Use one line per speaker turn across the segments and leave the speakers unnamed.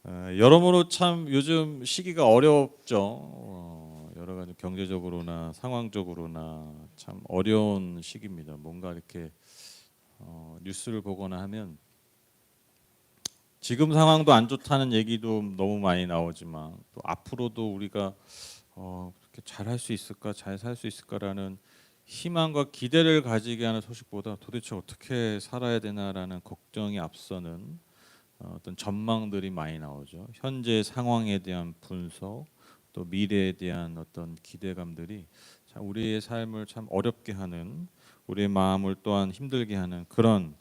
여러모로 참 요즘 시기가 어렵죠. 여러 가지 경제적으로나 상황적으로나 참 어려운 시기입니다. 뭔가 이렇게 뉴스를 보거나 하면 지금 상황도 안 좋다는 얘기도 너무 많이 나오지만 또 앞으로도 우리가 그렇게 잘 할 수 있을까, 잘 살 수 있을까라는 희망과 기대를 가지게 하는 소식보다 도대체 어떻게 살아야 되나라는 걱정이 앞서는 어떤 전망들이 많이 나오죠. 현재 상황에 대한 분석, 또 미래에 대한 어떤 기대감들이 참 우리의 삶을 참 어렵게 하는, 우리의 마음을 또한 힘들게 하는 그런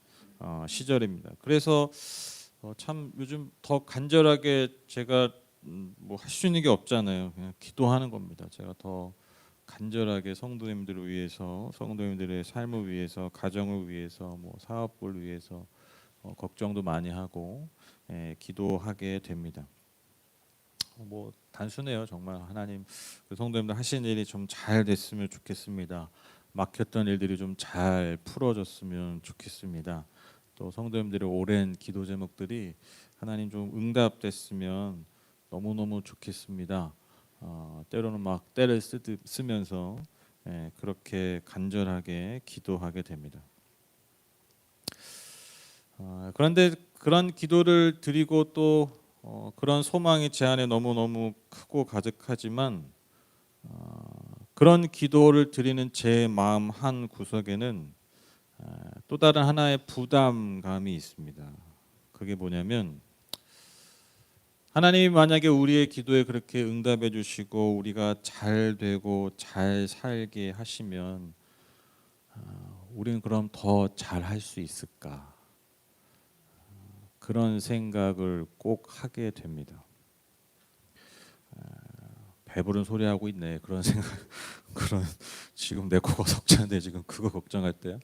시절입니다. 그래서 참 요즘 더 간절하게 제가 뭐 할 수 있는 게 없잖아요. 그냥 기도하는 겁니다. 제가 더 간절하게 성도님들을 위해서, 성도님들의 삶을 위해서, 가정을 위해서, 뭐 사업을 위해서 걱정도 많이 하고 기도하게 됩니다. 뭐 단순해요. 정말 하나님 그 성도님들 하시는 일이 좀 잘 됐으면 좋겠습니다. 막혔던 일들이 좀 잘 풀어졌으면 좋겠습니다. 또 성도님들의 오랜 기도 제목들이 하나님 좀 응답됐으면 너무너무 좋겠습니다. 때로는 막 때를 쓰면서 그렇게 간절하게 기도하게 됩니다. 그런데 그런 기도를 드리고 또 그런 소망이 제 안에 너무너무 크고 가득하지만 그런 기도를 드리는 제 마음 한 구석에는 또 다른 하나의 부담감이 있습니다. 그게 뭐냐면 하나님이 만약에 우리의 기도에 그렇게 응답해 주시고 우리가 잘 되고 잘 살게 하시면 우리는 그럼 더 잘 할 수 있을까? 그런 생각을 꼭 하게 됩니다. 배부른 소리 하고 있네. 그런 생각, 그런 지금 내 코가 석자인데 지금 그거 걱정할 때야.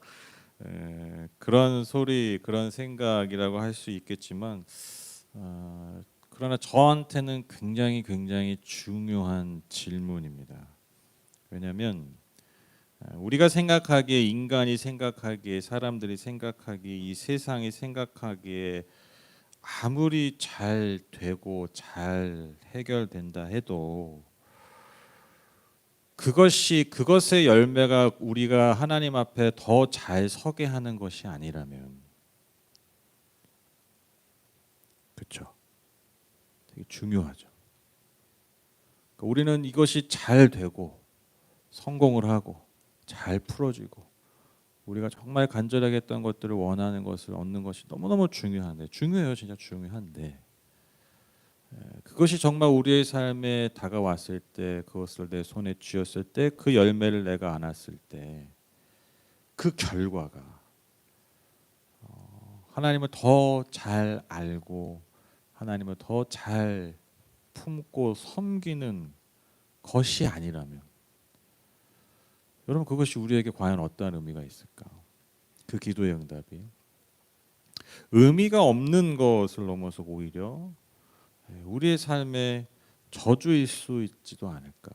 그런 소리, 그런 생각이라고 할 수 있겠지만, 그러나 저한테는 굉장히 중요한 질문입니다. 왜냐하면 우리가 생각하기에, 인간이 생각하기에, 사람들이 생각하기에, 이 세상이 생각하기에 아무리 잘 되고 잘 해결된다 해도 그것의 열매가 우리가 하나님 앞에 더 잘 서게 하는 것이 아니라면, 그렇죠? 되게 중요하죠. 그러니까 우리는 이것이 잘 되고 성공을 하고 잘 풀어지고 우리가 정말 간절하게 했던 것들을 원하는 것을 얻는 것이 너무너무 중요해요. 진짜 중요한데 그것이 정말 우리의 삶에 다가왔을 때, 그것을 내 손에 쥐었을 때, 그 열매를 내가 안았을 때, 그 결과가 하나님을 더 잘 알고 하나님을 더 잘 품고 섬기는 것이 아니라면, 여러분 그것이 우리에게 과연 어떠한 의미가 있을까? 그 기도의 응답이 의미가 없는 것을 넘어서 오히려 우리의 삶의 저주일 수 있지도 않을까,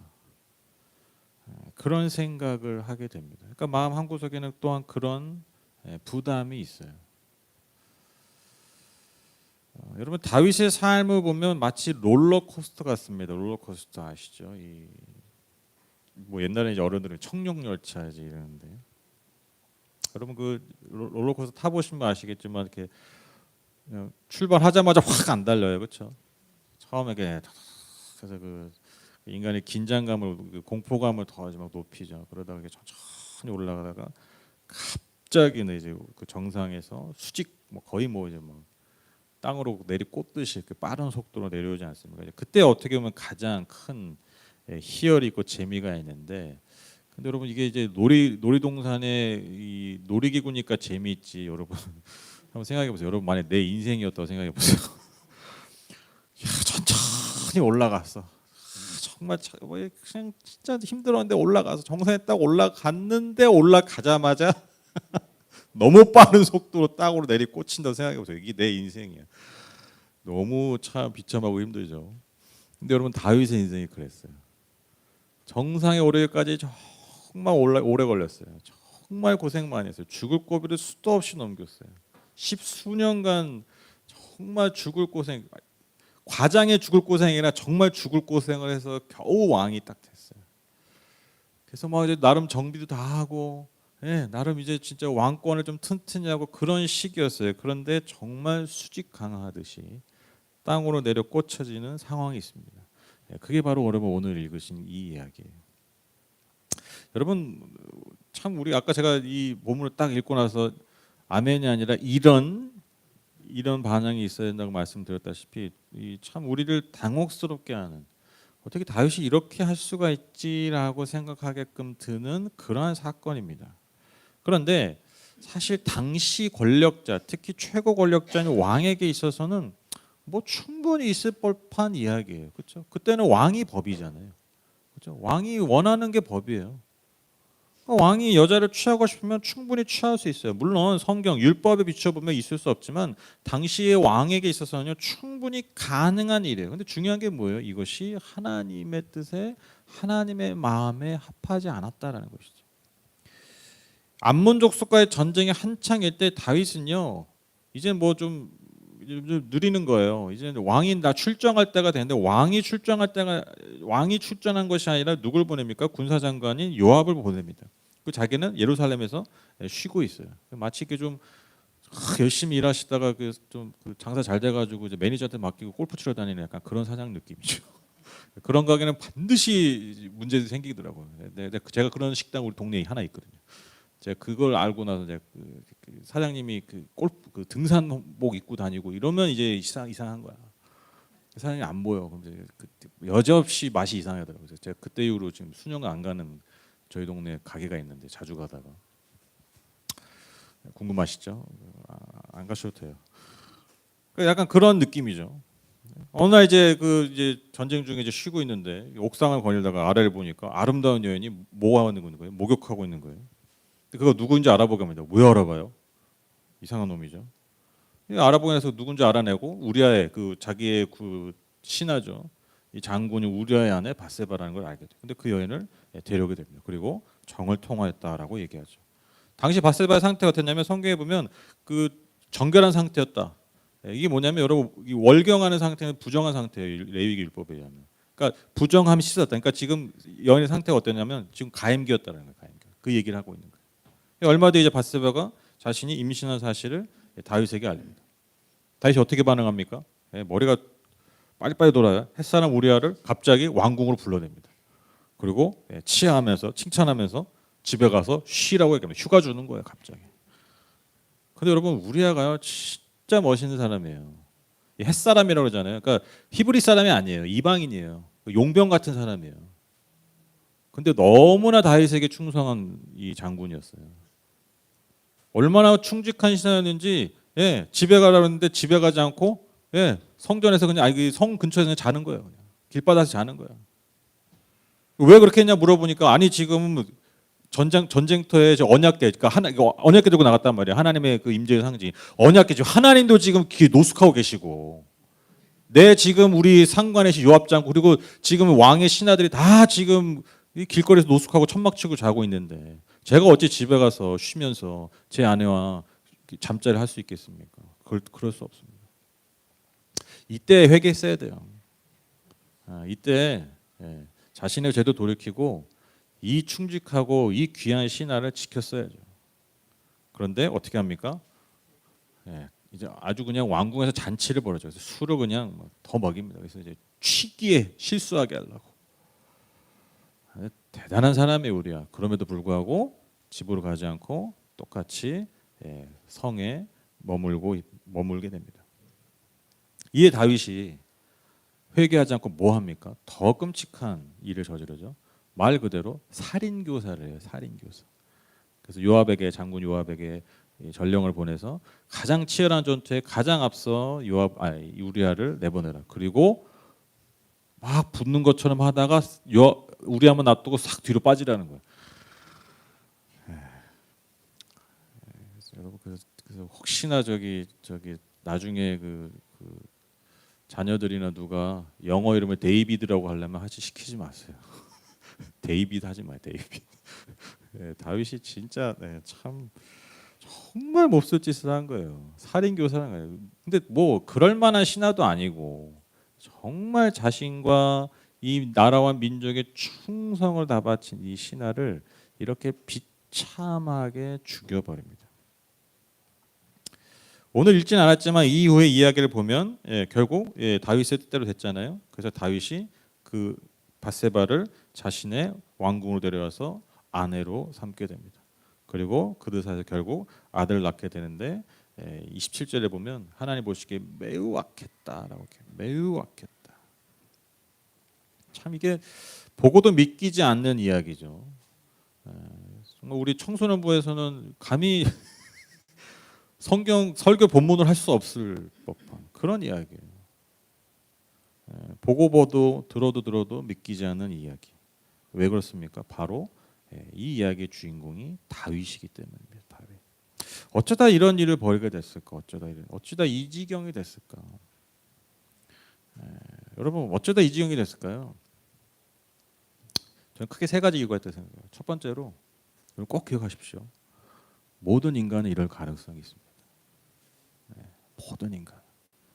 그런 생각을 하게 됩니다. 그러니까 마음 한구석에는 또한 그런 부담이 있어요. 여러분 다윗의 삶을 보면 마치 롤러코스터 같습니다. 롤러코스터 아시죠? 뭐 옛날에 이제 어른들은 청룡열차지 이러는데, 여러분 그 롤러코스터 타보신 분 아시겠지만 이렇게 그냥 출발하자마자 확 안 달려요, 그렇죠? 처음에 이렇게 그래서 그 인간의 긴장감을, 그 공포감을 더하지 막 높이죠. 그러다가 이렇게 천천히 올라가다가 갑자기는 이제 그 정상에서 수직 뭐 거의 뭐 이제 뭐 땅으로 내리꽂듯이 이렇게 빠른 속도로 내려오지 않습니까? 그때 어떻게 보면 가장 큰 희열이 있고 재미가 있는데, 근데 여러분 이게 이제 놀이동산에 이 놀이기구니까 재미있지. 여러분 한번 생각해 보세요. 여러분 만약 내 인생이었다고 생각해 보세요. 야, 천천히 올라갔어. 정말 뭐 그냥 진짜 힘들었는데 올라가서 정상에 딱 올라갔는데 올라가자마자 너무 빠른 속도로 땅으로 내리꽂힌다고 생각해 보세요. 이게 내 인생이야. 너무 참 비참하고 힘들죠. 근데 여러분 다윗의 인생이 그랬어요. 정상에 오르기까지 정말 오래 걸렸어요. 정말 고생 많이 했어요. 죽을 고비를 수도 없이 넘겼어요. 십수년간 정말 죽을 고생, 과장해 죽을 고생이 아니라 정말 죽을 고생을 해서 겨우 왕이 딱 됐어요. 그래서 막 이제 나름 정비도 다 하고, 예, 나름 이제 진짜 왕권을 좀 튼튼히 하고 그런 시기였어요. 그런데 정말 수직 강하듯이 땅으로 내려 꽂혀지는 상황이 있습니다. 예, 그게 바로 여러분 오늘 읽으신 이 이야기예요. 여러분 참 우리 아까 제가 이 본문을 딱 읽고 나서 아멘이 아니라 이런 반응이 있어야 된다고 말씀드렸다시피 참 우리를 당혹스럽게 하는, 어떻게 다윗이 이렇게 할 수가 있지라고 생각하게끔 드는 그러한 사건입니다. 그런데 사실 당시 권력자, 특히 최고 권력자인 왕에게 있어서는 뭐 충분히 있을 법한 이야기예요. 그렇죠? 그때는 왕이 법이잖아요. 그렇죠? 왕이 원하는 게 법이에요. 왕이 여자를 취하고 싶으면 충분히 취할 수 있어요. 물론 성경 율법에 비춰보면 있을 수 없지만 당시의 왕에게 있어서는 충분히 가능한 일이에요. 근데 중요한 게 뭐예요? 이것이 하나님의 뜻에, 하나님의 마음에 합하지 않았다라는 것이죠. 암몬 족속과의 전쟁이 한창일 때 다윗은요, 이제 뭐 좀 누리는 거예요. 이제 왕이 나 출정할 때가 되는데 왕이 출전한 것이 아니라 누굴 보냅니까? 군사장관인 요압을 보냅니다. 그 자기는 예루살렘에서 쉬고 있어요. 마치 이렇게 좀 열심히 일하시다가 좀 장사 잘 돼가지고 이제 매니저한테 맡기고 골프 치러 다니는 약간 그런 사장 느낌이죠. 그런 가게는 반드시 문제들이 생기더라고요. 제가 그런 식당 우리 동네에 하나 있거든요. 제가 그걸 알고 나서 제가 그 사장님이 골프 등산복 입고 다니고 이러면 이제 이상한 거야. 사장님이 안 보여. 그럼 이제 여지없이 맛이 이상하더라고요. 그래서 제가 그때 이후로 지금 수년 안 가는 저희 동네 가게가 있는데 자주 가다가 궁금하시죠? 안 가셔도 돼요. 약간 그런 느낌이죠. 어느 날 이제 전쟁 중에 이제 쉬고 있는데 옥상을 거닐다가 아래를 보니까 아름다운 여인이 뭐 하고 있는 거예요? 목욕하고 있는 거예요. 그거 누구인지 알아보게 합니다. 왜 알아봐요? 이상한 놈이죠. 알아보고 나서 누군지 알아내고 우리아의 자기의 신하죠. 이 장군이 우리아의 아내 바세바라는 걸 알게 돼요. 근데 그 여인을 데려오게 됩니다. 그리고 정을 통하였다라고 얘기하죠. 당시 바세바의 상태가 어땠냐면 성경에 보면 정결한 상태였다. 이게 뭐냐면 여러분 이 월경하는 상태는 부정한 상태예요. 레위기 율법에 의하면. 그러니까 부정함이 씻었다. 그러니까 지금 여인의 상태가 어땠냐면 지금 가임기였다는 거예요. 가임기. 그 얘기를 하고 있는 거예요. 얼마 뒤에 이제 바세바가 자신이 임신한 사실을 다윗에게 알립니다. 다윗이 어떻게 반응합니까? 머리가 빨리빨리 돌아요. 햇사람 우리아를 갑자기 왕궁으로 불러냅니다. 그리고 치하하면서 칭찬하면서 집에 가서 쉬라고 얘기합니다. 휴가 주는 거예요, 갑자기. 근데 여러분 우리아가요 진짜 멋있는 사람이에요. 햇사람이라고 그러잖아요. 그러니까 히브리 사람이 아니에요. 이방인이에요. 용병 같은 사람이에요. 근데 너무나 다윗에게 충성한 이 장군이었어요. 얼마나 충직한 신하였는지 집에 가라고 했는데 집에 가지 않고 성전에서 그냥 성 근처에서 자는 거예요. 그냥. 길바닥에서 자는 거예요. 왜 그렇게 했냐 물어보니까 아니 지금 전쟁터에 언약궤, 그러니까 언약궤 들고 나갔단 말이야. 하나님의 그 임재의 상징. 언약궤 지금 하나님도 지금 노숙하고 계시고, 지금 우리 상관의 요압장 그리고 지금 왕의 신하들이 다 지금 이 길거리에서 노숙하고 천막 치고 자고 있는데 제가 어찌 집에 가서 쉬면서 제 아내와 잠자리를 할 수 있겠습니까? 그럴 수 없습니다. 이때 회개했어야 돼요. 이때 자신의 죄도 돌이키고 이 충직하고 이 귀한 신하를 지켰어야죠. 그런데 어떻게 합니까? 이제 아주 그냥 왕궁에서 잔치를 벌여줘. 그래서 술을 그냥 더 먹입니다. 그래서 이제 취기에 실수하게 하려고. 대단한 사람이에요, 우리야. 그럼에도 불구하고 집으로 가지 않고 똑같이 성에 머물게 됩니다. 이에 다윗이 회개하지 않고 뭐 합니까? 더 끔찍한 일을 저지르죠. 말 그대로 살인 교사를 해요. 살인 교사. 그래서 장군 요압에게 전령을 보내서 가장 치열한 전투에 가장 앞서 우리아를 내보내라. 그리고 막 붙는 것처럼 하다가 우리아만 놔두고 싹 뒤로 빠지라는 거예요. 그래서 혹시나 저기 나중에 그 자녀들이나 누가 영어 이름을 데이비드라고 하려면 시키지 마세요. 데이비드 하지 마요. 데이비드. 다윗이 진짜 참 정말 몹쓸 짓을 한 거예요. 살인 교사란 거예요. 근데 뭐 그럴 만한 신하도 아니고 정말 자신과 이 나라와 민족의 충성을 다 바친 이 신하를 이렇게 비참하게 죽여버립니다. 오늘 읽진 않았지만 이후의 이야기를 보면 결국 다윗의 뜻대로 됐잖아요. 그래서 다윗이 그 밧세바를 자신의 왕궁으로 데려와서 아내로 삼게 됩니다. 그리고 그들 사이에서 결국 아들을 낳게 되는데 27절에 보면 하나님 보시기에 매우 악했다라고 해요. 매우 악했다. 참 이게 보고도 믿기지 않는 이야기죠. 정말 우리 청소년부에서는 감히 성경 설교 본문을 할 수 없을 법한 그런 이야기예요. 보고 보도 들어도 믿기지 않는 이야기. 왜 그렇습니까? 바로 이 이야기의 주인공이 다윗이기 때문입니다. 다윗. 어쩌다 이런 일을 벌이게 됐을까? 어쩌다 이 지경이 됐을까? 여러분 어쩌다 이 지경이 됐을까요? 저는 크게 세 가지 이유가 있다고 생각해요. 첫 번째로 꼭 기억하십시오. 모든 인간은 이럴 가능성이 있습니다. 모든 인간.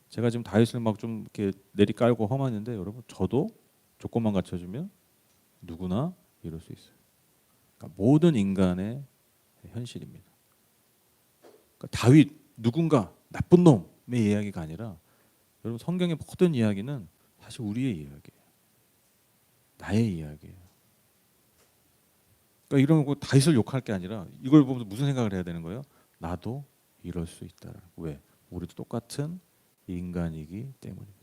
제가 지금 다윗을 막 좀 이렇게 내리깔고 험하는데 여러분 저도 조건만 갖춰주면 누구나 이럴 수 있어요. 그러니까 모든 인간의 현실입니다. 그러니까 다윗 누군가 나쁜 놈의 이야기가 아니라 여러분 성경의 모든 이야기는 사실 우리의 이야기예요. 나의 이야기예요. 그러니까 이런 거 다윗을 욕할 게 아니라 이걸 보면서 무슨 생각을 해야 되는 거예요? 나도 이럴 수 있다. 왜? 우리도 똑같은 인간이기 때문입니다.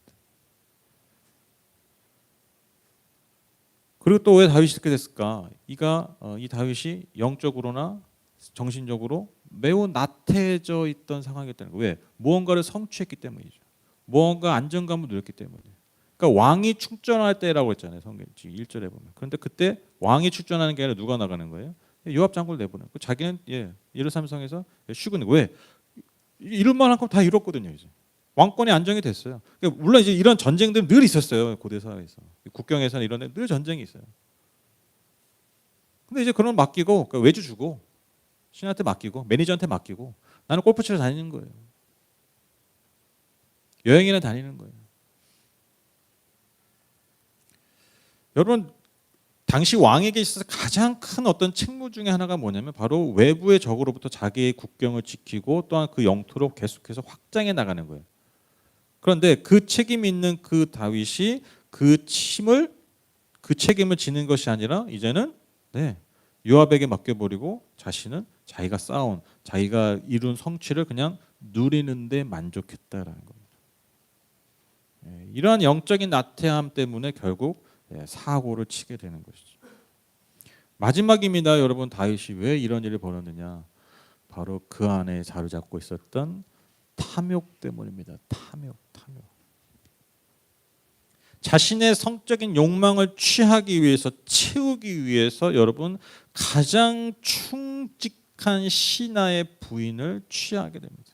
그리고 또 왜 다윗이 그렇게 됐을까? 이 다윗이 영적으로나 정신적으로 매우 나태해져 있던 상황이었다는 거예요. 왜? 무언가를 성취했기 때문이죠. 무언가 안정감을 누렸기 때문에. 그러니까 왕이 출전할 때라고 했잖아요. 성경 1절에 보면. 그런데 그때 왕이 출전하는 게 아니라 누가 나가는 거예요? 요압 장군을 내보내고 자기는 예루살렘성에서 쉬고 있는 거예요. 왜? 이룰 만한 건 다 이뤘거든요. 이제 왕권이 안정이 됐어요. 그러니까 물론 이제 이런 전쟁들은 늘 있었어요. 고대 사회에서 국경에서는 이런 데 늘 전쟁이 있어요. 근데 이제 그런 맡기고 그러니까 외주 주고 신한테 맡기고 매니저한테 맡기고 나는 골프 치러 다니는 거예요. 여행이나 다니는 거예요. 여러분 당시 왕에게 있어서 가장 큰 어떤 책무 중에 하나가 뭐냐면 바로 외부의 적으로부터 자기의 국경을 지키고 또한 그 영토로 계속해서 확장해 나가는 거예요. 그런데 그 책임 있는 그 다윗이 그 책임을 지는 것이 아니라 이제는 요압에게 맡겨버리고 자신은 자기가 쌓아온 자기가 이룬 성취를 그냥 누리는 데 만족했다라는 겁니다. 이러한 영적인 나태함 때문에 결국 사고를 치게 되는 것이죠. 마지막입니다. 여러분 다윗이 왜 이런 일을 벌였느냐? 바로 그 안에 자리잡고 있었던 탐욕 때문입니다. 탐욕. 자신의 성적인 욕망을 취하기 위해서 채우기 위해서 여러분 가장 충직한 신하의 부인을 취하게 됩니다.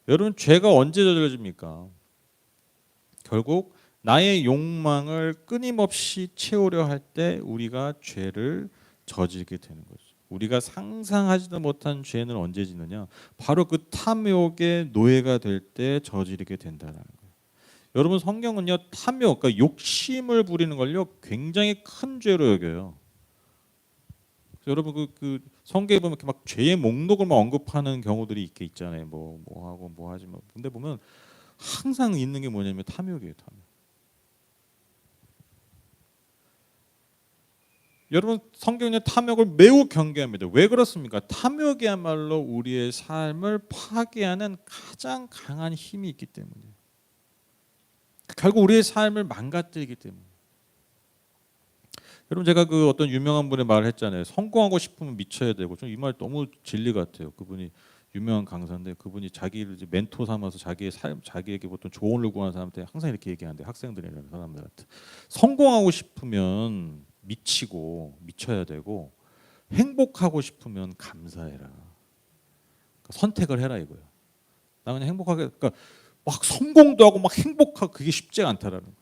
여러분 죄가 언제 저질러집니까? 결국 나의 욕망을 끊임없이 채우려 할 때 우리가 죄를 저지르게 되는 거죠. 우리가 상상하지도 못한 죄는 언제 짓느냐? 바로 그 탐욕의 노예가 될 때 저지르게 된다는 거예요. 여러분 성경은요 탐욕, 그러니까 욕심을 부리는 걸요 굉장히 큰 죄로 여겨요. 여러분 그 성경에 보면 이렇게 막 죄의 목록을 막 언급하는 경우들이 있잖아요. 뭐 하고 뭐 하지 뭐. 근데 보면 항상 있는 게 뭐냐면 탐욕이에요. 탐욕. 여러분 성경의 탐욕을 매우 경계합니다. 왜 그렇습니까? 탐욕이야말로 우리의 삶을 파괴하는 가장 강한 힘이 있기 때문이에요. 결국 우리의 삶을 망가뜨리기 때문에. 여러분 제가 그 어떤 유명한 분의 말을 했잖아요. 성공하고 싶으면 미쳐야 되고. 좀 이 말 너무 진리 같아요. 그분이 유명한 강사인데 그분이 자기를 이제 멘토 삼아서 자기의 삶, 자기에게 보통 조언을 구하는 사람한테 항상 이렇게 얘기하는데 학생들이나 사람들한테 성공하고 싶으면 미치고 미쳐야 되고 행복하고 싶으면 감사해라. 그러니까 선택을 해라 이거예요. 나 그냥 행복하게 그러니까 막 성공도 하고 막 행복하고 그게 쉽지가 않다라는 거예요.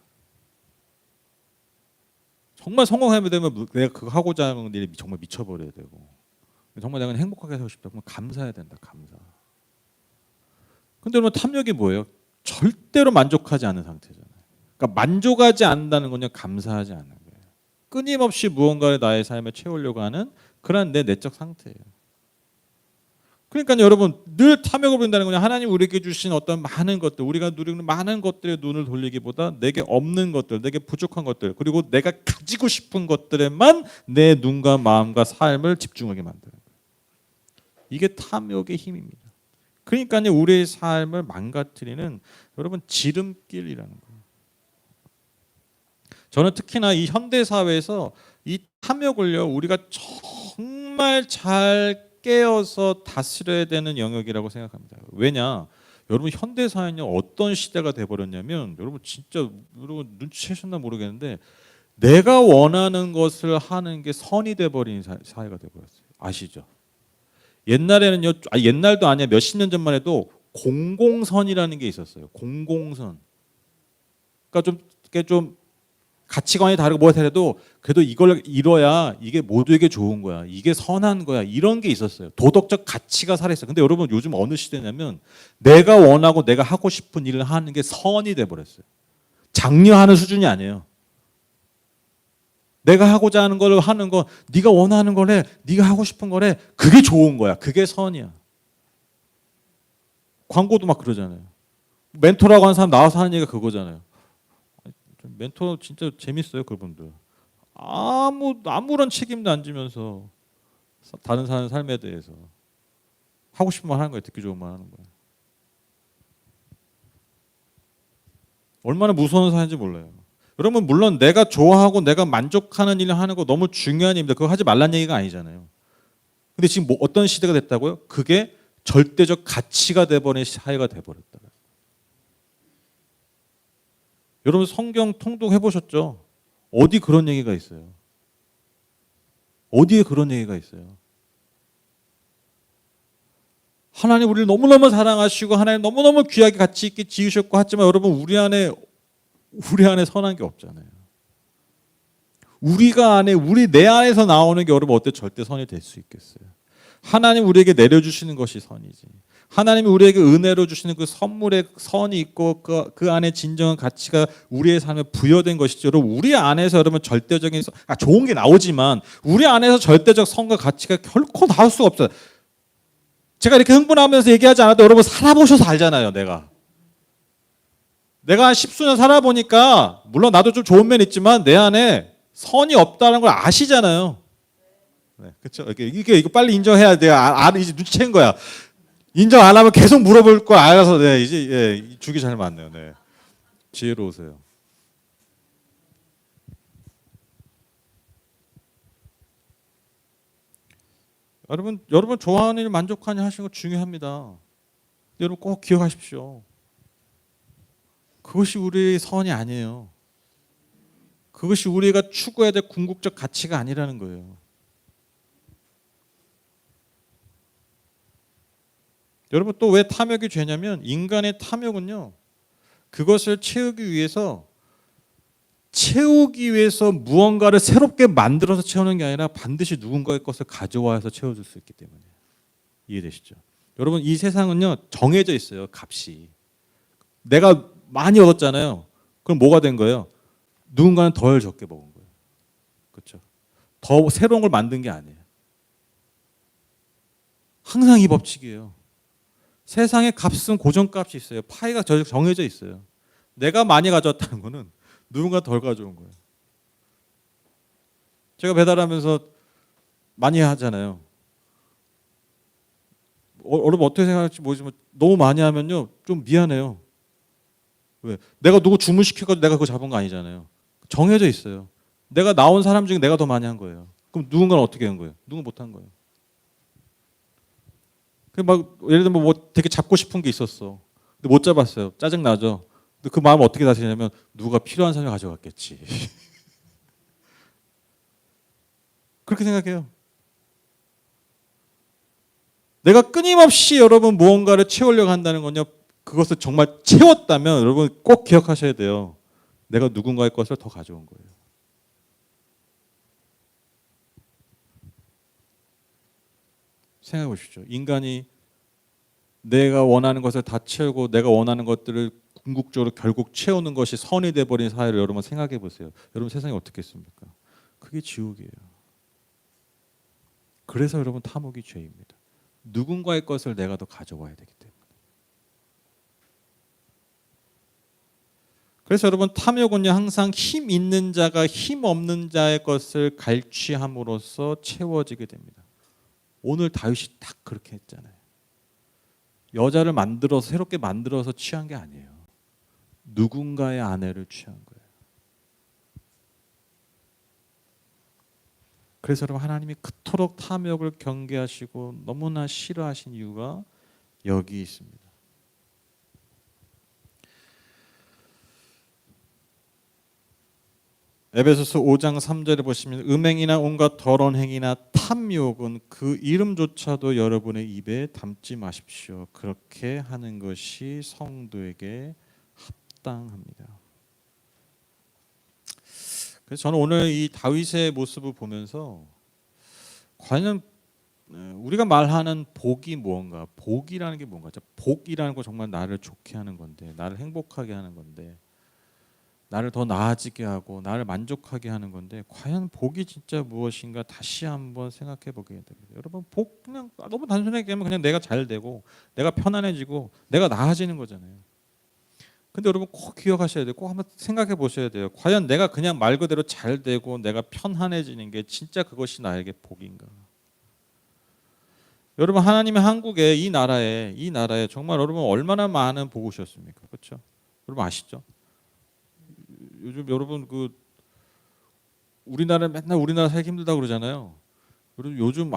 정말 성공하면 되면 내가 그거 하고자 하는 일이 정말 미쳐버려야 되고 정말 내가 행복하게 하고 싶다 그러면 감사해야 된다. 감사. 근데 여러분 탐욕이 뭐예요? 절대로 만족하지 않는 상태잖아요. 그러니까 만족하지 않는다는 건요, 감사하지 않는 거예요. 끊임없이 무언가를 나의 삶에 채우려고 하는 그런 내 내적 상태예요. 그러니까 여러분 늘 탐욕을 부린다는 거냐, 하나님 우리에게 주신 어떤 많은 것들, 우리가 누리는 많은 것들에 눈을 돌리기보다 내게 없는 것들, 내게 부족한 것들, 그리고 내가 가지고 싶은 것들에만 내 눈과 마음과 삶을 집중하게 만드는 거예요. 이게 탐욕의 힘입니다. 그러니까 우리의 삶을 망가뜨리는 여러분 지름길이라는 거예요. 저는 특히나 이 현대 사회에서 이 탐욕을요, 우리가 정말 잘 깨어서 다스려야 되는 영역이라고 생각합니다. 왜냐? 여러분 현대 사회는 어떤 시대가 돼 버렸냐면, 여러분 진짜 여러분 눈치채셨나 모르겠는데 내가 원하는 것을 하는 게 선이 돼 버린 사회가 돼 버렸어요. 아시죠? 옛날에는요, 옛날도 아니야, 몇십 년 전만 해도 공공선이라는 게 있었어요. 공공선. 그러니까 좀 가치관이 다르고 뭐가 다르도 그래도 이걸 이뤄야 이게 모두에게 좋은 거야, 이게 선한 거야, 이런 게 있었어요. 도덕적 가치가 살아있어요. 근데 여러분 요즘 어느 시대냐면 내가 원하고 내가 하고 싶은 일을 하는 게 선이 돼버렸어요. 장려하는 수준이 아니에요. 내가 하고자 하는 걸 하는 거, 네가 원하는 거래, 네가 하고 싶은 거래, 그게 좋은 거야, 그게 선이야. 광고도 막 그러잖아요. 멘토라고 하는 사람 나와서 하는 얘기가 그거잖아요. 멘토 진짜 재밌어요, 그분들. 아무런 책임도 안 지면서 다른 사람 삶에 대해서 하고 싶은 말 하는 거예요. 듣기 좋은 말 하는 거예요. 얼마나 무서운 사회인지 몰라요. 여러분 물론 내가 좋아하고 내가 만족하는 일을 하는 거 너무 중요한 일입니다. 그거 하지 말란 얘기가 아니잖아요. 근데 지금 뭐 어떤 시대가 됐다고요? 그게 절대적 가치가 돼버린 사회가 돼버렸다. 여러분 성경 통독해 보셨죠? 어디 그런 얘기가 있어요? 어디에 그런 얘기가 있어요? 하나님 우리를 너무너무 사랑하시고 하나님 너무너무 귀하게 가치 있게 지으셨고 하지만 여러분 우리 안에 선한 게 없잖아요. 내 안에서 나오는 게 여러분 어때 절대 선이 될 수 있겠어요? 하나님 우리에게 내려주시는 것이 선이지. 하나님이 우리에게 은혜로 주시는 그 선물에 선이 있고 그 안에 진정한 가치가 우리의 삶에 부여된 것이죠. 여러분 우리 안에서 여러분 절대적인 좋은 게 나오지만 우리 안에서 절대적 선과 가치가 결코 나올 수가 없어요. 제가 이렇게 흥분하면서 얘기하지 않아도 여러분 살아보셔서 알잖아요. 내가 한 십수년 살아보니까 물론 나도 좀 좋은 면 있지만 내 안에 선이 없다는 걸 아시잖아요. 네, 그렇죠. 이거 빨리 인정해야 돼요. 이제 눈치챈 거야. 인정 안 하면 계속 물어볼 거 알아서 네, 이제 주기 잘 맞네요. 네. 지혜로우세요. 여러분 좋아하는 일 만족하냐 하시는 거 중요합니다. 여러분 꼭 기억하십시오. 그것이 우리의 선이 아니에요. 그것이 우리가 추구해야 될 궁극적 가치가 아니라는 거예요. 여러분 또 왜 탐욕이 죄냐면 인간의 탐욕은요, 그것을 채우기 위해서 무언가를 새롭게 만들어서 채우는 게 아니라 반드시 누군가의 것을 가져와서 채워줄 수 있기 때문에. 이해되시죠? 여러분 이 세상은요 정해져 있어요. 값이. 내가 많이 얻었잖아요. 그럼 뭐가 된 거예요? 누군가는 덜 적게 먹은 거예요. 그렇죠? 더 새로운 걸 만든 게 아니에요. 항상 이 법칙이에요. 세상의 값은 고정값이 있어요. 파이가 정해져 있어요. 내가 많이 가져왔다는 거는 누군가 덜 가져온 거예요. 제가 배달하면서 많이 하잖아요. 여러분 어떻게 생각할지 모르지만 너무 많이 하면요 좀 미안해요. 왜? 내가 누구 주문시켜가지고 내가 그거 잡은 거 아니잖아요. 정해져 있어요. 내가 나온 사람 중에 내가 더 많이 한 거예요. 그럼 누군가는 어떻게 한 거예요? 누군 못 한 거예요. 막 예를 들면 뭐 되게 잡고 싶은 게 있었어. 근데 못 잡았어요. 짜증 나죠. 근데 그 마음 어떻게 다스리냐면 누가 필요한 사람이 가져갔겠지. 그렇게 생각해요. 내가 끊임없이 여러분 무언가를 채우려고 한다는 건요, 그것을 정말 채웠다면 여러분 꼭 기억하셔야 돼요. 내가 누군가의 것을 더 가져온 거예요. 생각해 보십시오. 인간이 내가 원하는 것을 다 채우고 내가 원하는 것들을 궁극적으로 결국 채우는 것이 선이 돼버린 사회를 여러분 생각해 보세요. 여러분 세상이 어떻겠습니까? 그게 지옥이에요. 그래서 여러분 탐욕이 죄입니다. 누군가의 것을 내가 더 가져와야 되기 때문에. 그래서 여러분 탐욕은요 항상 힘 있는 자가 힘 없는 자의 것을 갈취함으로써 채워지게 됩니다. 오늘 다윗이 딱 그렇게 했잖아요. 여자를 만들어서 새롭게 만들어서 취한 게 아니에요. 누군가의 아내를 취한 거예요. 그래서 여러분 하나님이 그토록 탐욕을 경계하시고 너무나 싫어하신 이유가 여기 있습니다. 에베소서 5장 3절에 보시면 음행이나 온갖 더러운 행위나 탐욕은 그 이름조차도 여러분의 입에 담지 마십시오. 그렇게 하는 것이 성도에게 합당합니다. 그래서 저는 오늘 이 다윗의 모습을 보면서 과연 우리가 말하는 복이 무언가, 복이라는 게 뭔가, 복이라는 거 정말 나를 좋게 하는 건데, 나를 행복하게 하는 건데, 나를 더 나아지게 하고 나를 만족하게 하는 건데 과연 복이 진짜 무엇인가 다시 한번 생각해 보게 됩니다. 여러분 복 그냥 너무 단순하게 얘기하면 그냥 내가 잘 되고 내가 편안해지고 내가 나아지는 거잖아요. 근데 여러분 꼭 기억하셔야 돼요. 꼭 한번 생각해 보셔야 돼요. 과연 내가 그냥 말 그대로 잘 되고 내가 편안해지는 게 진짜 그것이 나에게 복인가? 여러분 하나님의 한국에 이 나라에 정말 여러분 얼마나 많은 복을 주셨습니까? 그렇죠? 여러분 아시죠? 요즘 여러분 그 우리나라 맨날 우리나라 살기 힘들다 그러잖아요. 여러분 요즘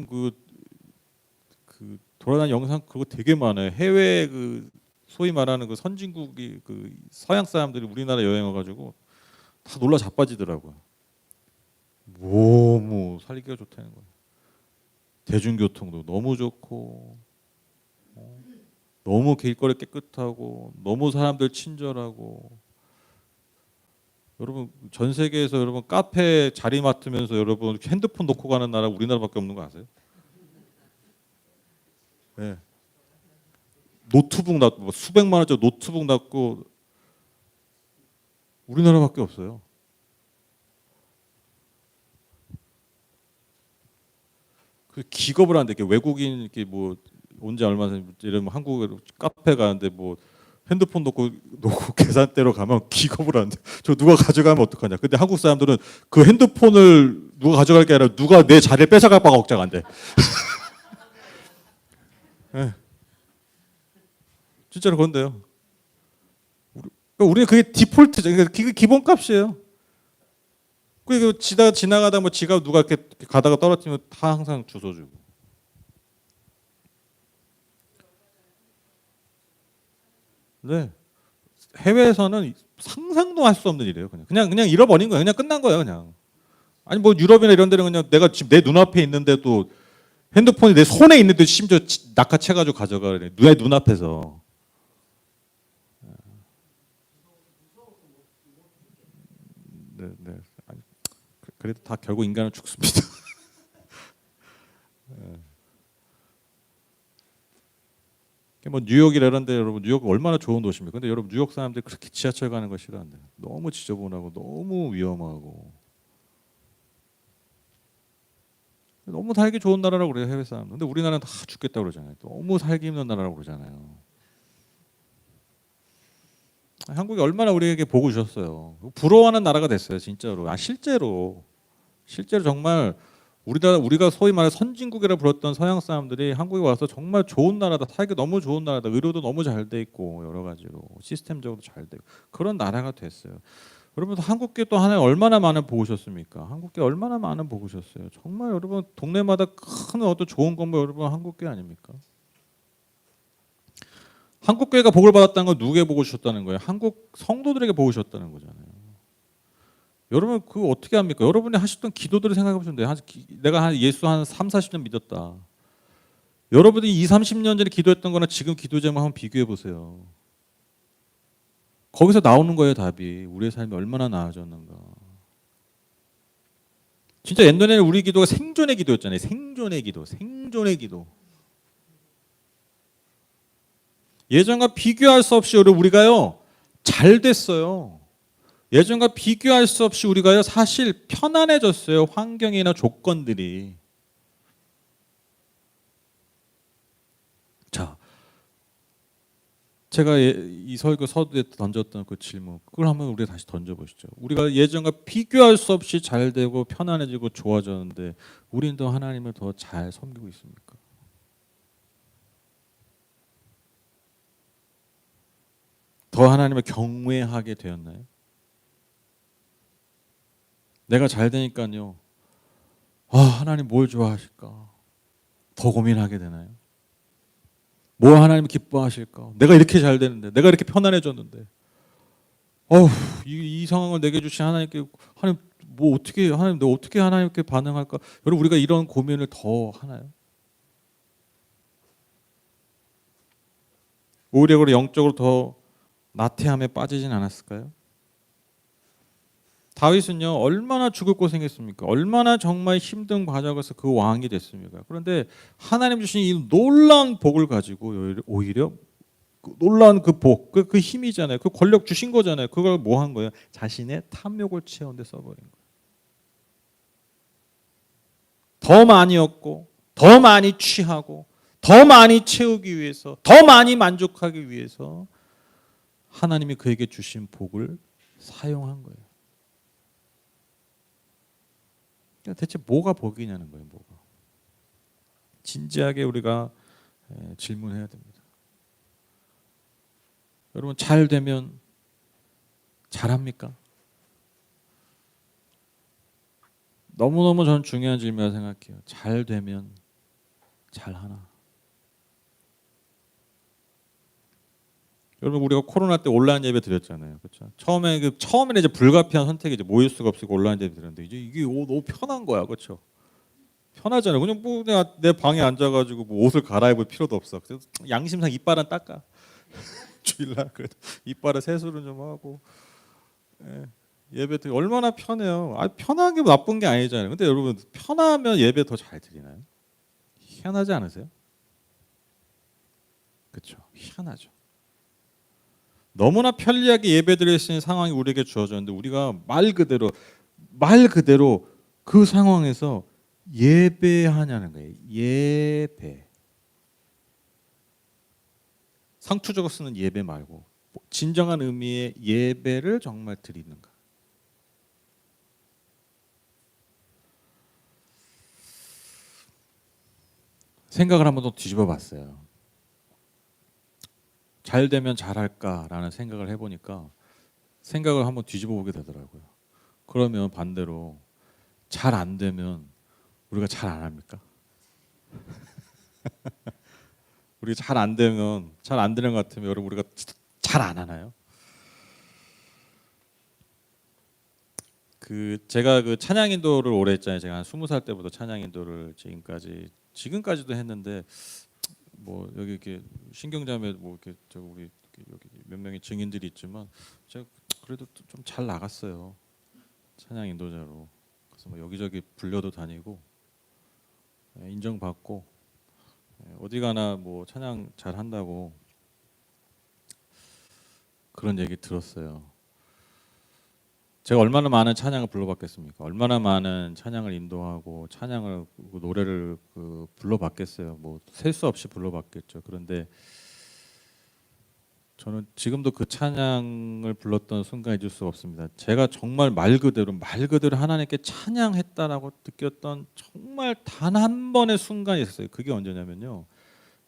그 돌아다니는 영상 그거 되게 많아요. 해외 그 소위 말하는 그 선진국이 그 서양 사람들이 우리나라 여행 와가지고 다 놀라 자빠지더라고요. 너무 살기가 좋다는 거예요. 대중교통도 너무 좋고, 너무 길거리 깨끗하고, 너무 사람들 친절하고. 여러분 전 세계에서 여러분 카페 자리 맡으면서 여러분 핸드폰 놓고 가는 나라 우리나라밖에 없는 거 아세요? 네. 노트북 놔두고 뭐 수백만 원짜리 노트북 놔두고 우리나라밖에 없어요. 그 기겁을 하는데 외국인 이렇게 뭐 온지 얼마 전에 이런 한국에 카페 가는데 뭐 핸드폰 놓고 계산대로 가면 기겁을 하는데 저 누가 가져가면 어떡하냐. 근데 한국 사람들은 그 핸드폰을 누가 가져갈 게 아니라 누가 내 자리를 뺏어갈까 봐 걱정한대. 네. 진짜로 그런데요. 우리는 그게 디폴트죠. 그게 기본값이에요. 그 지나가다 뭐 지갑 누가 이렇게 가다가 떨어뜨리면 다 항상 주워주고. 네. 해외에서는 상상도 할 수 없는 일이에요. 그냥 잃어버린 거예요. 그냥 끝난 거예요. 그냥. 아니 뭐 유럽이나 이런 데는 그냥 내가 지금 내 눈앞에 있는데도 핸드폰이 내 손에 있는데 심지어 낚아채가지고 가져가래. 내 눈앞에서. 네, 네. 아니, 그래도 다 결국 인간은 죽습니다. 뭐 뉴욕이라 이런데 여러분 뉴욕 얼마나 좋은 도시입니까? 근데 여러분 뉴욕 사람들이 그렇게 지하철 가는 거 싫어한대요. 너무 지저분하고 너무 위험하고 너무 살기 좋은 나라라고 그래요 해외 사람. 근데 우리나라는 다 죽겠다 그러잖아요. 너무 살기 힘든 나라라고 그러잖아요. 한국이 얼마나 우리에게 복을 주셨어요. 부러워하는 나라가 됐어요 진짜로. 실제로 정말 우리가 소위 말해 선진국이라 불렀던 서양 사람들이 한국에 와서 정말 좋은 나라다, 살기 너무 좋은 나라다, 의료도 너무 잘 돼 있고 여러 가지로 시스템적으로 잘 되고 그런 나라가 됐어요. 여러분 한국계 또 하나에 얼마나 많은 복을 주셨습니까? 한국계 얼마나 많은 복을 주셨어요. 정말 여러분 동네마다 큰 어떤 좋은 건물 여러분 한국계 아닙니까? 한국교회가 복을 받았다는 건 누구에게 복을 주셨다는 거예요? 한국 성도들에게 복을 주셨다는 거잖아요. 여러분 그거 어떻게 합니까? 여러분이 하셨던 기도들을 생각해 보시면 돼요. 내가 예수 한 3, 40년 믿었다. 여러분이 2, 30년 전에 기도했던 거나 지금 기도 제목 한번 비교해 보세요. 거기서 나오는 거예요 답이. 우리의 삶이 얼마나 나아졌는가. 진짜 옛날에는 우리 기도가 생존의 기도였잖아요. 생존의 기도. 예전과 비교할 수 없이 우리가요 잘 됐어요. 예전과 비교할 수 없이 우리가요 사실 편안해졌어요. 환경이나 조건들이. 자, 제가 이 설교 서두에 던졌던 그 질문, 그걸 한번 우리가 다시 던져보시죠. 우리가 예전과 비교할 수 없이 잘 되고 편안해지고 좋아졌는데 우리는 더 하나님을 더 잘 섬기고 있습니까? 더 하나님을 경외하게 되었나요? 내가 잘 되니까요. 하나님 뭘 좋아하실까? 더 고민하게 되나요? 뭐 하나님 기뻐하실까? 내가 이렇게 잘 되는데, 내가 이렇게 편안해졌는데, 어우, 이 상황을 내게 주신 하나님께 하나님 뭐 어떻게 하나님 내가 어떻게 하나님께 반응할까? 여러분 우리가 이런 고민을 더 하나요? 오히려 영적으로 더 나태함에 빠지진 않았을까요? 다윗은요 얼마나 죽을 고생했습니까? 얼마나 정말 힘든 과정에서 그 왕이 됐습니까? 그런데 하나님 주신 이 놀라운 복을 가지고 오히려 그 놀라운 그 복, 그 힘이잖아요. 그 권력 주신 거잖아요. 그걸 뭐 한 거예요? 자신의 탐욕을 채우는 데 써버린 거예요. 더 많이 얻고 더 많이 취하고 더 많이 채우기 위해서 더 많이 만족하기 위해서 하나님이 그에게 주신 복을 사용한 거예요. 대체 뭐가 복이냐는 거예요. 뭐가. 진지하게 우리가 질문해야 됩니다. 여러분 잘 되면 잘합니까? 너무너무 저는 중요한 질문이라고 생각해요. 잘 되면 잘하나? 여러분 우리가 코로나 때 온라인 예배 드렸잖아요. 그렇죠? 처음에는 이제 불가피한 선택이 이제 모일 수가 없으니까 온라인 예배 드렸는데 이제 이게 너무 편한 거야. 그렇죠? 편하잖아요. 그냥 뭐 내가 내 방에 앉아가지고 뭐 옷을 갈아입을 필요도 없어. 그래서 양심상 이빨은 닦아. 주일날 그래도 이빨에 세수를 좀 하고 예배 드리 얼마나 편해요. 편한 게 나쁜 게 아니잖아요. 근데 여러분 편하면 예배 더 잘 드리나요? 희한하지 않으세요? 그렇죠. 희한하죠. 너무나 편리하게 예배 드릴 수 있는 상황이 우리에게 주어졌는데 우리가 말 그대로 그 상황에서 예배하냐는 거예요. 예배. 상투적으로 쓰는 예배 말고 진정한 의미의 예배를 정말 드리는가. 생각을 한번 더 뒤집어 봤어요. 잘 되면 잘할까라는 생각을 해보니까 생각을 한번 뒤집어 보게 되더라고요. 그러면 반대로 잘 안 되면 우리가 잘 안 합니까? 우리 잘 안 되면 잘 안 되는 것 같으면 여러분 우리가 잘 안 하나요? 제가 그 찬양 인도를 오래 했잖아요. 제가 한 20살 때부터 찬양 인도를 지금까지도 했는데 뭐 여기 이렇게 신경자매 뭐 이렇게 우리 여기 몇 명의 증인들이 있지만 제가 그래도 좀 잘 나갔어요. 찬양 인도자로. 그래서 뭐 여기저기 불려도 다니고 인정받고 어디 가나 뭐 찬양 잘 한다고 그런 얘기 들었어요. 제가 얼마나 많은 찬양을 불러봤겠습니까? 얼마나 많은 찬양을 인도하고 찬양을 노래를 불러봤겠어요. 뭐 셀 수 없이 불러봤겠죠. 그런데 저는 지금도 그 찬양을 불렀던 순간 잊을 수가 없습니다. 제가 정말 말 그대로 하나님께 찬양했다라고 느꼈던 정말 단 한 번의 순간이 있었어요. 그게 언제냐면요.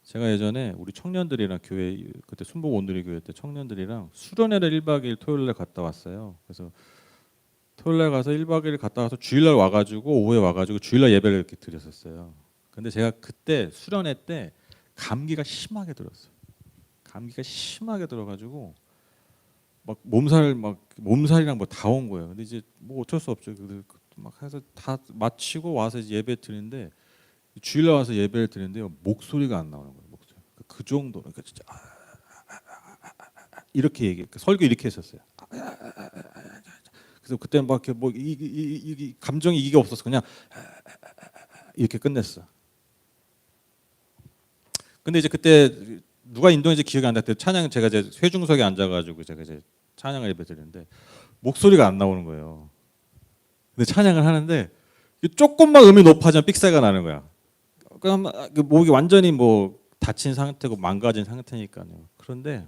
제가 예전에 우리 청년들이랑 교회 그때 순복 온누리 교회 때 청년들이랑 수련회를 1박 2일 토요일날 갔다 왔어요. 그래서 토요일날 가서 1박 2일 갔다 와서 주일날 와가지고 오후에 와가지고 주일날 예배를 이렇게 드렸었어요. 근데 제가 그때 수련회 때 감기가 심하게 들었어요. 감기가 심하게 들어가지고 막 몸살이랑 뭐 다 온 거예요. 근데 이제 뭐 어쩔 수 없죠. 막 해서 다 마치고 와서 이제 예배 드리는데 주일날 와서 예배를 드리는데요 목소리가 안 나오는 거예요. 목소리. 그 정도. 그러니까 진짜 이렇게 설교 이렇게 했었어요. 그래서 그때는 막 이렇게 이 감정이 이게 없어서 그냥 이렇게 끝냈어. 근데 이제 그때 누가 인도인지 기억이 안 나는데 찬양 제가 이제 회중석에 앉아가지고 제가 이제 찬양을 예배드리는데 목소리가 안 나오는 거예요. 근데 찬양을 하는데 조금만 음이 높아지면 삑사가 나는 거야. 그럼 그 목이 완전히 뭐 다친 상태고 망가진 상태니까요. 그런데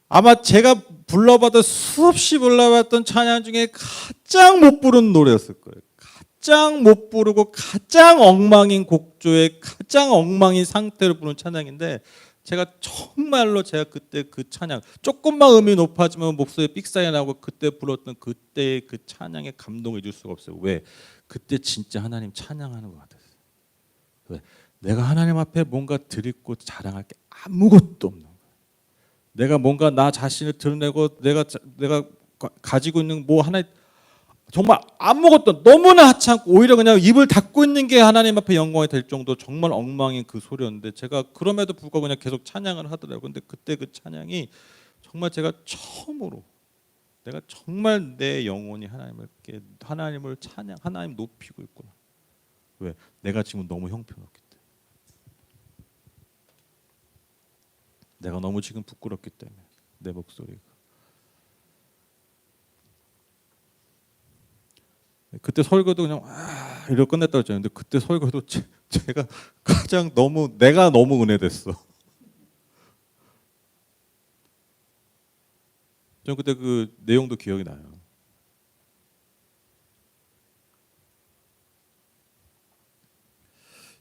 아마 제가 불러봤던 수없이 불러봤던 찬양 중에 가장 못 부르는 노래였을 거예요. 가장 못 부르고 가장 엉망인 곡조에 가장 엉망인 상태로 부르는 찬양인데 제가 정말로 제가 그때 그 찬양 조금만 음이 높아지면 목소리에 삑사리 나고 그때 불렀던 그때의 그 찬양의 감동을 잊을 수가 없어요. 왜? 그때 진짜 하나님 찬양하는 것 같았어요. 왜? 내가 하나님 앞에 뭔가 드리고 자랑할 게 아무것도 없는 거예요. 내가 뭔가 나 자신을 드러내고 내가 가지고 있는 뭐 하나 정말 아무것도 너무나 하찮고 오히려 그냥 입을 닫고 있는 게 하나님 앞에 영광이 될 정도 정말 엉망인 그 소리였는데 제가 그럼에도 불구하고 그냥 계속 찬양을 하더라고요. 근데 그때 그 찬양이 정말 제가 처음으로 내가 정말 내 영혼이 하나님을 찬양, 하나님 높이고 있구나. 왜? 내가 지금 너무 형편없기 때문에. 내가 너무 지금 부끄럽기 때문에 내 목소리가. 그때 설교도 그냥 이러고 끝냈다고 했잖아요. 근데 그때 설교도 제가 가장 내가 너무 은혜됐어. 전 그때 그 내용도 기억이 나요.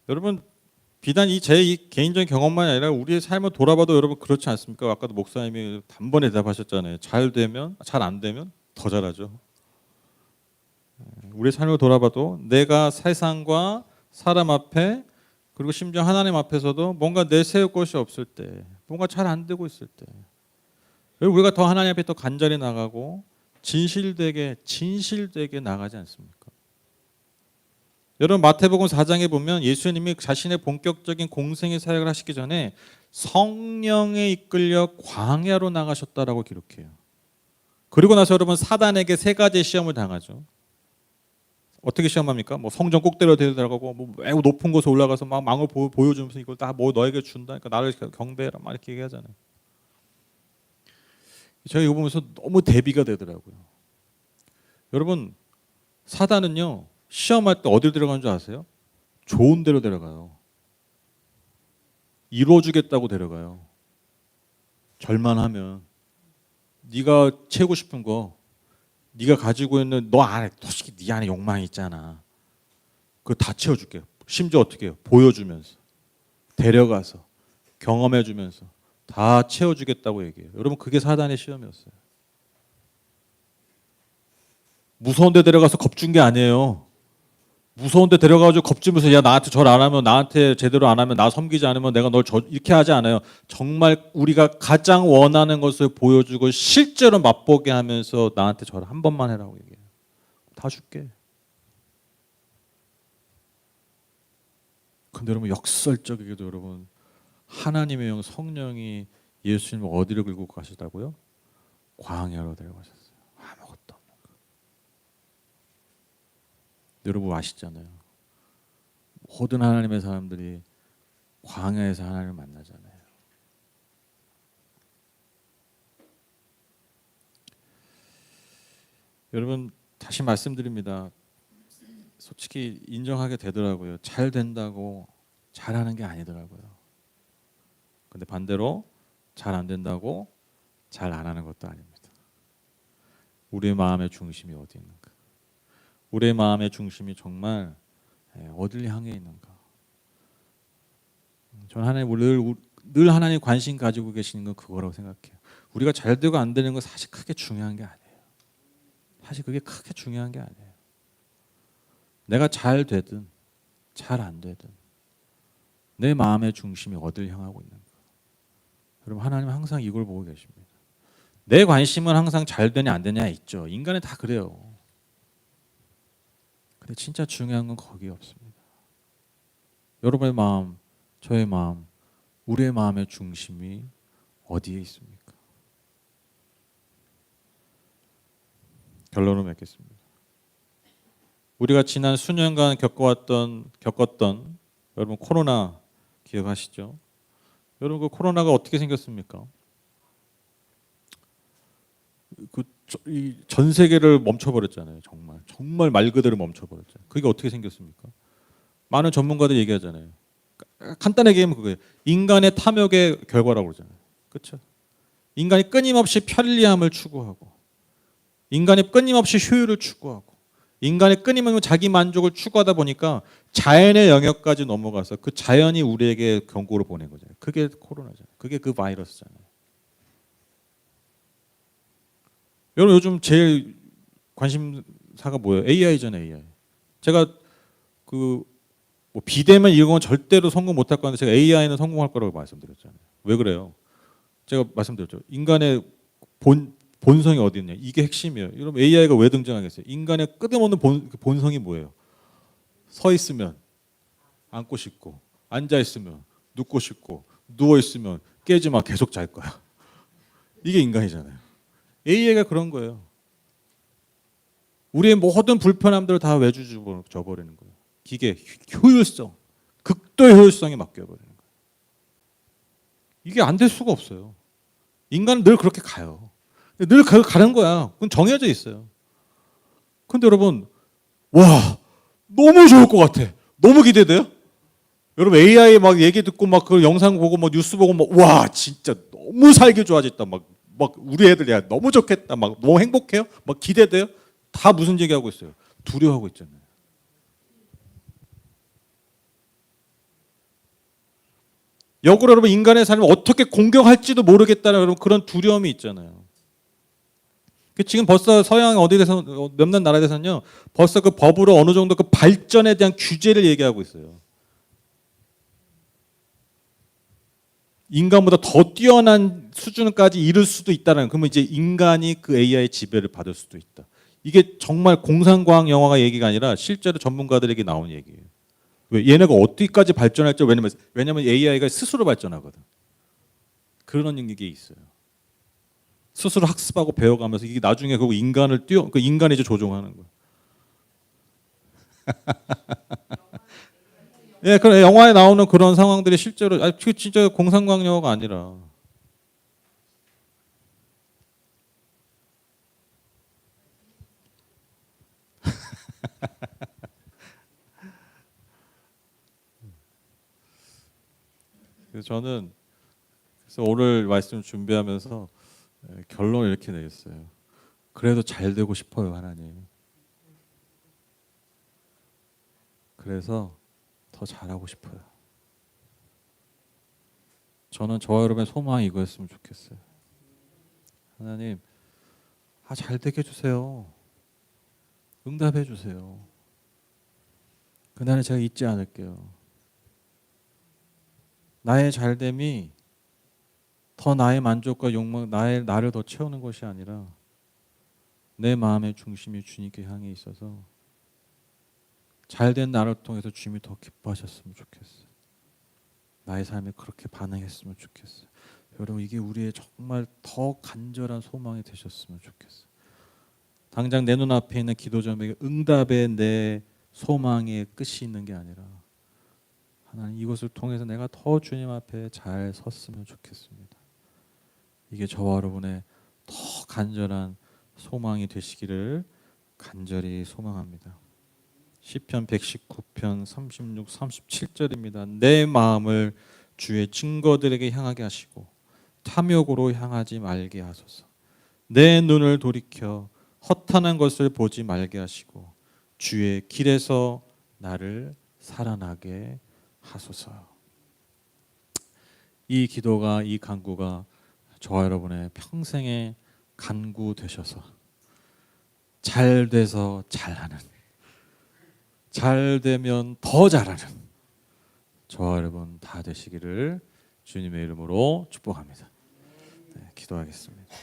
여러분 비단 제 개인적인 경험만이 아니라 우리의 삶을 돌아봐도 여러분 그렇지 않습니까? 아까도 목사님이 단번에 대답하셨잖아요. 잘 안 되면 더 잘하죠. 우리의 삶을 돌아봐도 내가 세상과 사람 앞에 그리고 심지어 하나님 앞에서도 뭔가 내세울 것이 없을 때 뭔가 잘 안 되고 있을 때 우리가 더 하나님 앞에 더 간절히 나가고 진실되게 나가지 않습니까? 여러분 마태복음 4장에 보면 예수님이 자신의 본격적인 공생의 사역을 하시기 전에 성령에 이끌려 광야로 나가셨다라고 기록해요. 그리고 나서 여러분 사단에게 3가지 시험을 당하죠. 어떻게 시험합니까? 뭐 성전 꼭대기로 들어가고 뭐 매우 높은 곳에 올라가서 막 망을 보여주면서 이걸 다 뭐 너에게 준다. 그러니까 나를 경배해라 막 이렇게 얘기하잖아요. 제가 이거 보면서 너무 대비가 되더라고요. 여러분 사단은요 시험할 때 어디로 들어가는 줄 아세요? 좋은 데로 데려가요. 이루어주겠다고 데려가요. 절만하면 네가 채우고 싶은 거 네가 가지고 있는 너 안에 솔직히 네 안에 욕망이 있잖아. 그거 다 채워줄게. 심지어 어떻게 해요? 보여주면서 데려가서 경험해주면서 다 채워주겠다고 얘기해요. 여러분 그게 사단의 시험이었어요. 무서운 데 데려가서 겁준 게 아니에요. 무서운 데 데려가가지고 겁주면서 야 나한테 절 안 하면 나한테 제대로 안 하면 나 섬기지 않으면 내가 널 이렇게 하지 않아요. 정말 우리가 가장 원하는 것을 보여주고 실제로 맛보게 하면서 나한테 절 한 번만 해라고 얘기해요. 다 줄게. 근데 여러분 역설적이게도 여러분 하나님의 영 성령이 예수님을 어디로 끌고 가시다고요? 광야로 데려가셨어요. 아무것도 없는 거. 여러분 아시잖아요. 모든 하나님의 사람들이 광야에서 하나님을 만나잖아요. 여러분 다시 말씀드립니다. 솔직히 인정하게 되더라고요. 잘 된다고 잘하는 게 아니더라고요. 근데 반대로 잘 안 된다고 잘 안 하는 것도 아닙니다. 우리의 마음의 중심이 어디 있는가? 우리의 마음의 중심이 정말 어디를 향해 있는가? 저는 하나님 늘 하나님 관심 가지고 계시는 건 그거라고 생각해요. 우리가 잘 되고 안 되는 건 사실 크게 중요한 게 아니에요. 사실 그게 크게 중요한 게 아니에요. 내가 잘 되든 잘 안 되든 내 마음의 중심이 어디를 향하고 있는가? 여러분 하나님은 항상 이걸 보고 계십니다. 내 관심은 항상 잘 되냐 안 되냐 있죠. 인간은 다 그래요. 근데 진짜 중요한 건 거기에 없습니다. 여러분의 마음, 저의 마음, 우리의 마음의 중심이 어디에 있습니까? 결론을 맺겠습니다. 우리가 지난 수년간 겪었던 여러분 코로나 기억하시죠? 여러분 그 코로나가 어떻게 생겼습니까? 전 세계를 멈춰버렸잖아요. 정말 말 그대로 멈춰버렸잖아요. 그게 어떻게 생겼습니까? 많은 전문가들이 얘기하잖아요. 간단하게 얘기하면 그거예요. 인간의 탐욕의 결과라고 그러잖아요. 그렇죠? 인간이 끊임없이 편리함을 추구하고, 인간이 끊임없이 효율을 추구하고, 인간이 끊임없이 자기 만족을 추구하다 보니까 자연의 영역까지 넘어가서 그 자연이 우리에게 경고를 보낸 거잖아요. 그게 코로나잖아요. 그게 그 바이러스잖아요. 여러분 요즘 제일 관심사가 뭐예요? AI잖아요, AI. 제가 뭐 비대면 이런 건 절대로 성공 못할 건데 제가 AI는 성공할 거라고 말씀드렸잖아요. 왜 그래요? 제가 말씀드렸죠. 인간의 본성이 어디 있냐? 이게 핵심이에요. 여러분 AI가 왜 등장하겠어요? 인간의 끝없는 본성이 뭐예요? 서 있으면 앉고 싶고, 앉아 있으면 눕고 싶고, 누워 있으면 깨지마 계속 잘 거야. 이게 인간이잖아요. AI가 그런 거예요. 우리의 모든 불편함들을 다 외주줘 버리는 거예요. 기계 효율성, 극도의 효율성에 맡겨버리는 거예요. 이게 안 될 수가 없어요. 인간은 늘 그렇게 가요. 늘 가는 거야. 그건 정해져 있어요. 근데 여러분, 와, 너무 좋을 것 같아. 너무 기대돼요? 여러분 AI 막 얘기 듣고 막 그 영상 보고 뭐 뉴스 보고 막 와, 진짜 너무 살기 좋아졌다. 막 우리 애들 야 너무 좋겠다. 막 너무 행복해요? 막 기대돼요? 다 무슨 얘기하고 있어요? 두려워하고 있잖아요. 역으로 여러분 인간의 삶을 어떻게 공격할지도 모르겠다는 여러분 그런 두려움이 있잖아요. 지금 벌써 서양 어디에서 몇몇 나라에서는요 벌써 그 법으로 어느 정도 그 발전에 대한 규제를 얘기하고 있어요. 인간보다 더 뛰어난 수준까지 이를 수도 있다는. 그러면 이제 인간이 그 AI의 지배를 받을 수도 있다. 이게 정말 공상과학 영화가 얘기가 아니라 실제로 전문가들에게 나온 얘기예요. 왜 얘네가 어디까지 발전할지 왜냐면 AI가 스스로 발전하거든. 그런 얘기 있어요. 스스로 학습하고 배워가면서 이게 나중에 그 인간을 그 인간이 이제 조종하는 거예요. 예, 그 영화에 나오는 그런 상황들이 실제로 그 진짜 공상과학 영화가 아니라. 그래서 저는 오늘 말씀 준비하면서 결론을 이렇게 내렸어요. 그래도 잘 되고 싶어요, 하나님. 그래서 더 잘하고 싶어요. 저는 저와 여러분의 소망이 이거였으면 좋겠어요. 하나님, 잘 되게 해주세요. 응답해 주세요. 그날은 제가 잊지 않을게요. 나의 잘됨이 더 나의 만족과 욕망, 나를 더 채우는 것이 아니라 내 마음의 중심이 주님께 향해 있어서 잘된 나를 통해서 주님이 더 기뻐하셨으면 좋겠어요. 나의 삶에 그렇게 반응했으면 좋겠어요. 여러분 이게 우리의 정말 더 간절한 소망이 되셨으면 좋겠어요. 당장 내 눈앞에 있는 기도 제목에 응답에 내 소망의 끝이 있는 게 아니라 하나님 이것을 통해서 내가 더 주님 앞에 잘 섰으면 좋겠습니다. 이게 저와 여러분의 더 간절한 소망이 되시기를 간절히 소망합니다. 시편 119편 36, 37절입니다. 내 마음을 주의 증거들에게 향하게 하시고 탐욕으로 향하지 말게 하소서. 내 눈을 돌이켜 허탄한 것을 보지 말게 하시고 주의 길에서 나를 살아나게 하소서. 이 기도가 이 간구가 저와 여러분의 평생의 간구 되셔서 잘 돼서 잘하는, 잘 되면 더 잘하는 저와 여러분 다 되시기를 주님의 이름으로 축복합니다. 네, 기도하겠습니다.